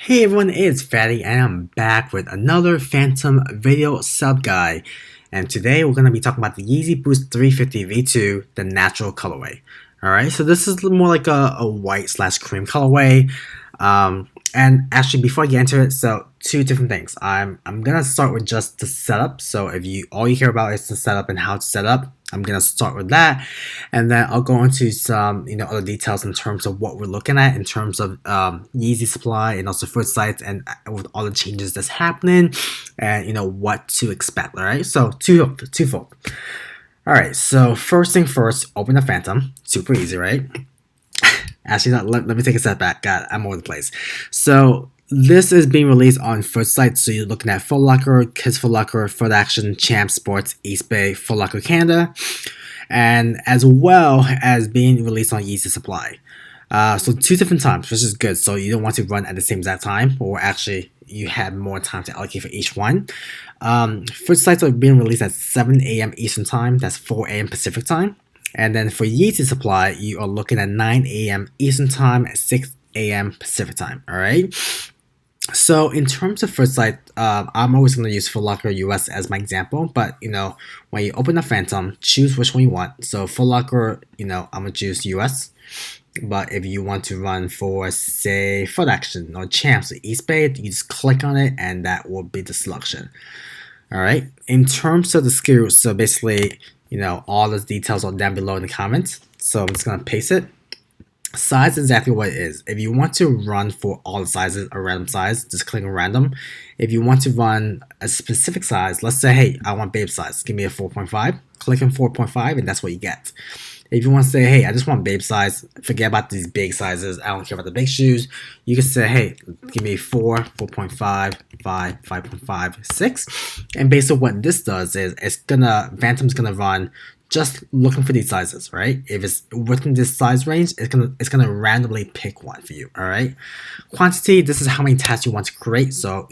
Hey everyone, it's Fatty and I'm back with another Phantom video sub guide. And today we're going to be talking about the Yeezy Boost 350 V2, the natural colorway. Alright, so this is more like a white slash cream colorway. And actually before I get into it, so two different things. I'm gonna start with just the setup. So if you all you care about is the setup and how to set up, I'm gonna start with that, and then I'll go into some other details in terms of what we're looking at in terms of Yeezy supply and also Footsites and with all the changes that's happening, and what to expect. All right, so twofold. All right, so first thing first, open the Phantom. Super easy, right? Actually, let me take a step back. God, I'm all over the place. So this is being released on Footsites. So you're looking at FootLocker, KidsFootLocker, Footaction, Champ Sports, Eastbay, FootLocker Canada, and as well as being released on Yeezy Supply. So two different times, which is good. So you don't want to run at the same exact time, or actually you have more time to allocate for each one. Footsites are being released at 7 a.m. Eastern Time. That's 4 a.m. Pacific Time. And then for Yeezy Supply, you are looking at 9 a.m. Eastern Time at 6 a.m. Pacific Time. All right. So in terms of Footsites, I'm always going to use FootLocker US as my example. But when you open the Phantom, choose which one you want. So FootLocker, I'm gonna choose US. But if you want to run for, say, Footaction or Champs or Eastbay, you just click on it, and that will be the selection. All right. In terms of the SKU, so basically, all the details are down below in the comments. So I'm just gonna paste it. Size is exactly what it is. If you want to run for all the sizes, a random size, just click on random. If you want to run a specific size, let's say, hey, I want babe size, give me a 4.5. Click on 4.5, and that's what you get. If you want to say, hey, I just want babe size, forget about these big sizes, I don't care about the big shoes, you can say, hey, give me 4, 4.5, 5, 5.5, 6. And based on what this does is Phantom's gonna run just looking for these sizes, right? If it's within this size range, it's gonna randomly pick one for you, all right? Quantity, this is how many tasks you want to create. So,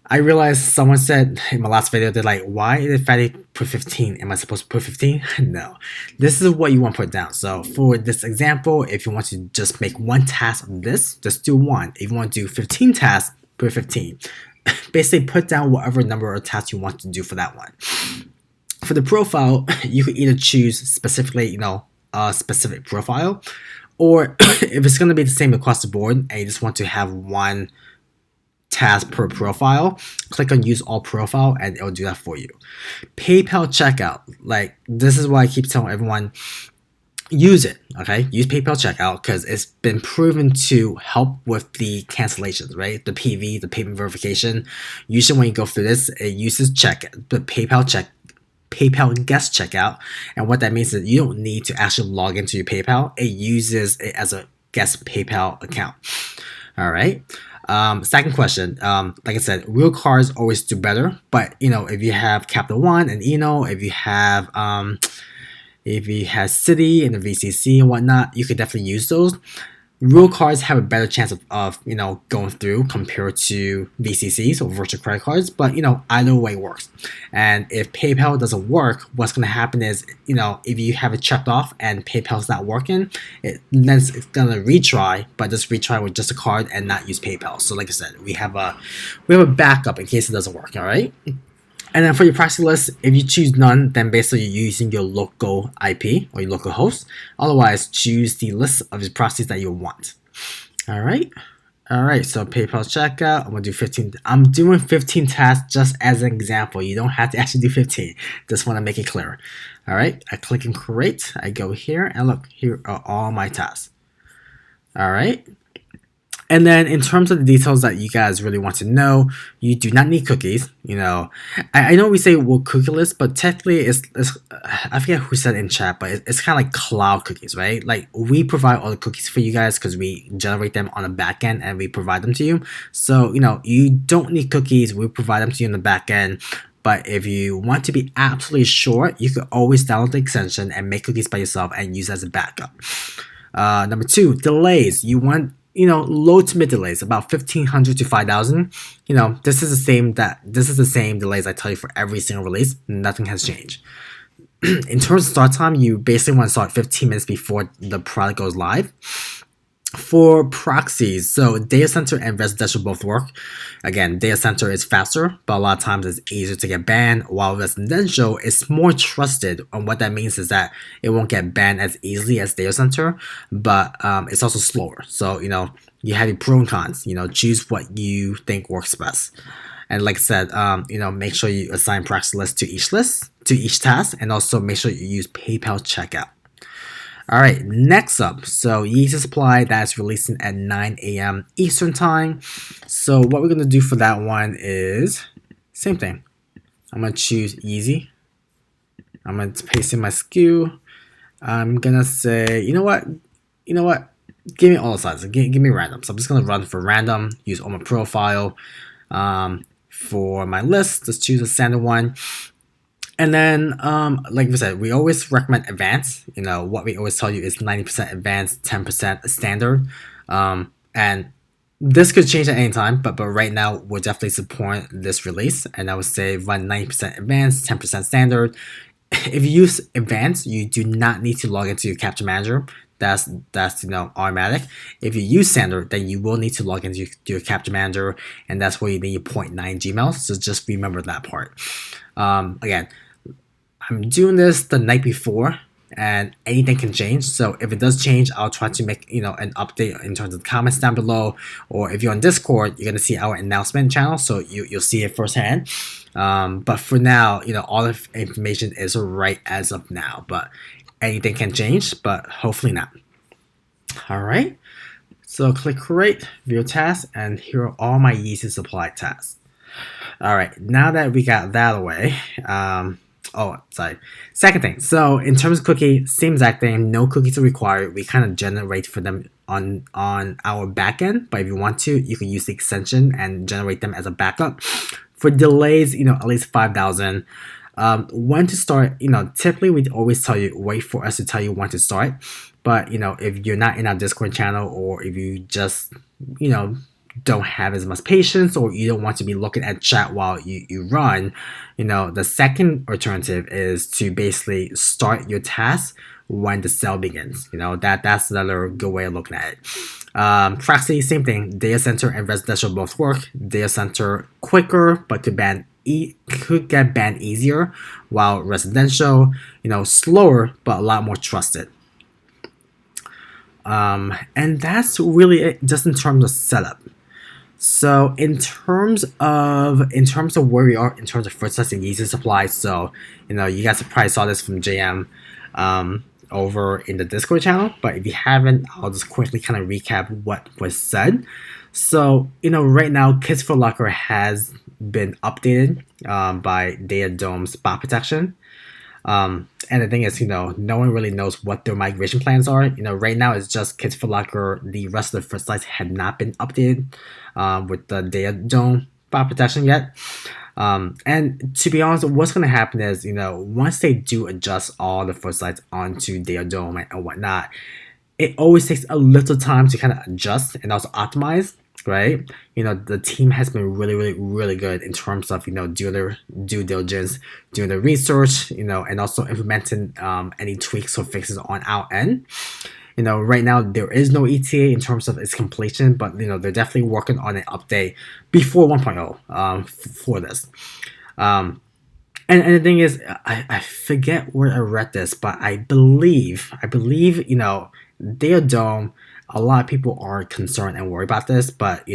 I realized someone said in my last video, they're like, why did Fatty put 15? Am I supposed to put 15? No. This is what you want to put down. So for this example, if you want to just make one task of this, just do one. If you want to do 15 tasks, put 15. Basically, put down whatever number of tasks you want to do for that one. For the profile, you could either choose specifically, a specific profile, or if it's going to be the same across the board and you just want to have one task per profile, click on use all profile and it'll do that for you. PayPal checkout, like this is why I keep telling everyone, use it, okay? Use PayPal checkout because it's been proven to help with the cancellations, right? The PV, the payment verification. Usually when you go through this, it uses the PayPal guest checkout, and what that means is you don't need to actually log into your PayPal. It uses it as a guest PayPal account. All right. Second question, like I said, real cards always do better, but if you have Capital One and if you have Citi and the VCC and whatnot, you could definitely use those. Real cards have a better chance of going through compared to VCCs or virtual credit cards, but either way works. And if PayPal doesn't work, what's going to happen is if you have it checked off and PayPal's not working, then it's going to retry, but just retry with just a card and not use PayPal. So like I said, we have a backup in case it doesn't work. All right. And then for your proxy list, if you choose none, then basically you're using your local IP or your local host. Otherwise, choose the list of your proxies that you want. All right. So PayPal checkout, I'm gonna do 15. I'm doing 15 tasks just as an example. You don't have to actually do 15. Just want to make it clear. All right. I click and create. I go here and look, here are all my tasks. All right. And then in terms of the details that you guys really want to know, you do not need cookies. I know we say we're cookieless, but technically it's I forget who said in chat, but it's kind of like cloud cookies, right? Like we provide all the cookies for you guys because we generate them on the back end and we provide them to you. So, you don't need cookies. We provide them to you on the back end. But if you want to be absolutely sure, you could always download the extension and make cookies by yourself and use it as a backup. Number two, delays. You want low to mid delays, about 1,500 to 5,000. This is the same delays I tell you for every single release. Nothing has changed. In terms of start time, you basically want to start 15 minutes before the product goes live. For proxies, so data center and residential both work. Again, data center is faster, but a lot of times it's easier to get banned, while residential is more trusted. And what that means is that it won't get banned as easily as data center, but it's also slower. So, you have your pro and cons. Choose what you think works best. And like I said, make sure you assign proxy list to each task, and also make sure you use PayPal checkout. All right, next up, so Yeezy Supply, that's releasing at 9 a.m. Eastern Time. So what we're going to do for that one is, same thing. I'm going to choose Yeezy. I'm going to paste in my SKU. I'm going to say, you know what? Give me all the sizes. Give me random. So I'm just going to run for random, use all my profile. For my list, let's choose a standard one. And then, like we said, we always recommend advanced. What we always tell you is 90% advanced, 10% standard. And this could change at any time, but right now, we're definitely supporting this release. And I would say run 90% advanced, 10% standard. If you use advanced, you do not need to log into your capture manager. That's automatic. If you use standard, then you will need to log into your capture manager, and that's where you need your 0.9 Gmail. So just remember that part. Again, I'm doing this the night before, and anything can change. So if it does change, I'll try to make an update in terms of the comments down below. Or if you're on Discord, you're gonna see our announcement channel, so you'll see it firsthand. But for now, all the information is right as of now. But anything can change, but hopefully not. All right. So click create, view tasks, and here are all my Yeezy supply tasks. All right. Now that we got that away, second thing. So in terms of cookie, same exact thing. No cookies are required. We kind of generate for them on our backend. But if you want to, you can use the extension and generate them as a backup. For delays, at least 5,000. When to start, typically we always tell you, wait for us to tell you when to start. But, if you're not in our Discord channel, or if you just, don't have as much patience, or you don't want to be looking at chat while you run, the second alternative is to basically start your task when the sale begins. That's another good way of looking at it. Proxy, same thing. Data center and residential both work. Data center quicker, but could get banned easier, while residential, slower, but a lot more trusted. And that's really it, just in terms of setup. So in terms of where we are in terms of Footsites and Yeezy supply, so you guys probably saw this from JM over in the Discord channel, but if you haven't, I'll just quickly kind of recap what was said. So right now, KidsFootLocker has been updated by Data Dome's bot protection. And the thing is, no one really knows what their migration plans are. Right now it's just KidsFootLocker. The rest of the Footsites have not been updated with the Data Dome bot protection yet. And to be honest, what's going to happen is, once they do adjust all the Footsites onto Data Dome and whatnot, it always takes a little time to kind of adjust and also optimize. Right, the team has been really, really, really good in terms of doing their due diligence, doing their research, and also implementing any tweaks or fixes on our end. Right now there is no ETA in terms of its completion, but they're definitely working on an update before 1.0 for this. And the thing is, I forget where I read this, but I believe Data Dome, a lot of people are concerned and worried about this, but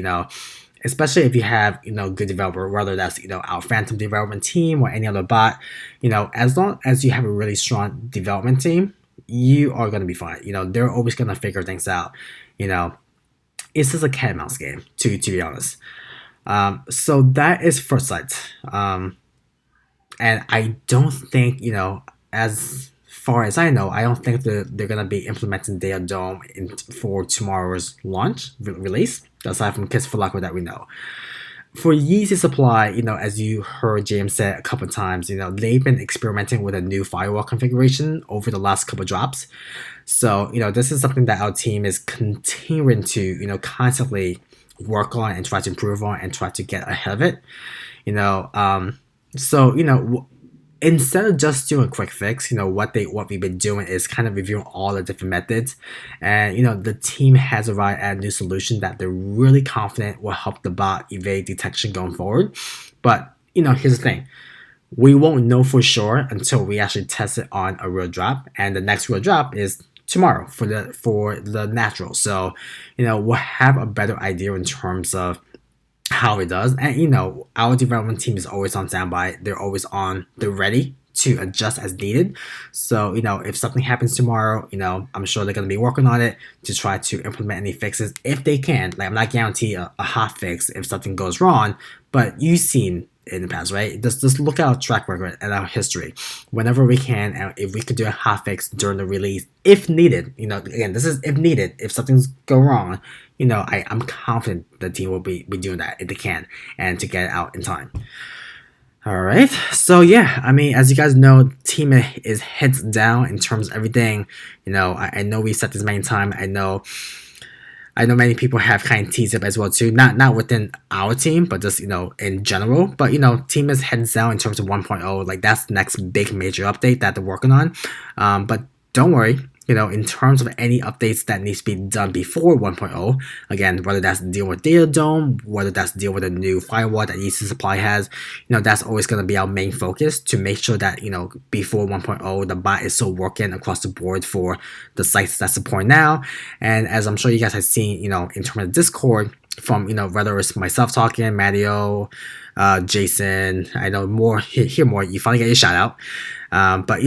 especially if you have good developer, whether that's our Phantom development team or any other bot, as long as you have a really strong development team, you are going to be fine. They're always going to figure things out. It's just a cat and mouse game, to be honest. So that is Footsites. And I don't think, as far as I know, I don't think they're going to be implementing Data Dome for tomorrow's launch release, aside from KidsFootLocker that we know. For Yeezy Supply, as you heard James say a couple of times, they've been experimenting with a new firewall configuration over the last couple of drops. So, this is something that our team is continuing to, constantly work on and try to improve on and try to get ahead of it. So, instead of just doing a quick fix, what we've been doing is kind of reviewing all the different methods, and the team has arrived at a new solution that they're really confident will help the bot evade detection going forward. But here's the thing. We won't know for sure until we actually test it on a real drop, and the next real drop is tomorrow for the natural. So we'll have a better idea in terms of how it does. And our development team is always on standby. They're ready to adjust as needed. So if something happens tomorrow, I'm sure they're going to be working on it to try to implement any fixes if they can. Like, I'm not guaranteeing a hot fix if something goes wrong, but you've seen in the past, right? Just look at our track record and our history. Whenever we can, and if we could do a hot fix during the release, if needed, again, this is if needed. If something's go wrong, I'm confident the team will be doing that if they can, and to get it out in time. All right. So yeah, I mean, as you guys know, team is heads down in terms of everything. I know we said this many times. I know many people have kind of teased it as well too. Not within our team, but just in general. But team is heads down in terms of 1.0. Like, that's the next big major update that they're working on. But don't worry. In terms of any updates that needs to be done before 1.0, again, whether that's deal with Data Dome, whether that's deal with a new firewall that Yeezy Supply has, that's always going to be our main focus, to make sure that, before 1.0, the bot is still working across the board for the sites that support now. And as I'm sure you guys have seen, in terms of Discord, from, whether it's myself talking, Mario, Jason, I know more, hear more, you finally get your shout out. But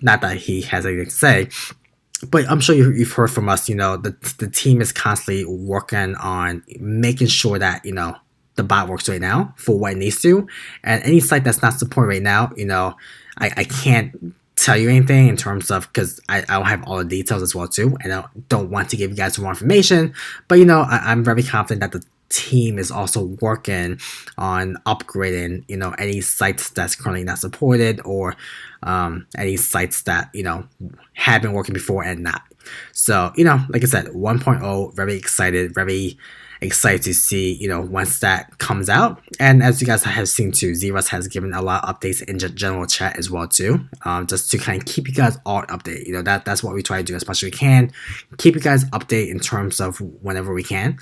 not that he has anything to say. But I'm sure you've heard from us, the team is constantly working on making sure that, the bot works right now for what it needs to. And any site that's not supported right now, I can't tell you anything in terms of, because I don't have all the details as well too. And I don't want to give you guys more information. But, I'm very confident that the team is also working on upgrading any sites that's currently not supported, or any sites that have been working before and not. So like I said, 1.0, very excited to see once that comes out. And as you guys have seen too, Zeros has given a lot of updates in general chat as well too, just to kind of keep you guys all updated. That's what we try to do as much as we can, keep you guys updated in terms of whenever we can.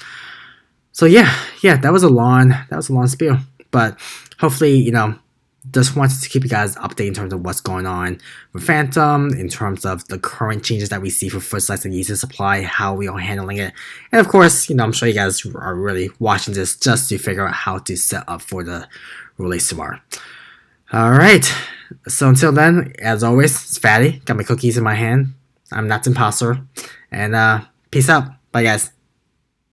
So yeah, that was a long spiel, but hopefully, just wanted to keep you guys updated in terms of what's going on with Phantom, in terms of the current changes that we see for Footsites and Yeezy Supply, how we are handling it, and of course, I'm sure you guys are really watching this just to figure out how to set up for the release tomorrow. All right, so until then, as always, it's Fatty, got my cookies in my hand. I'm not imposter, and peace out. Bye, guys.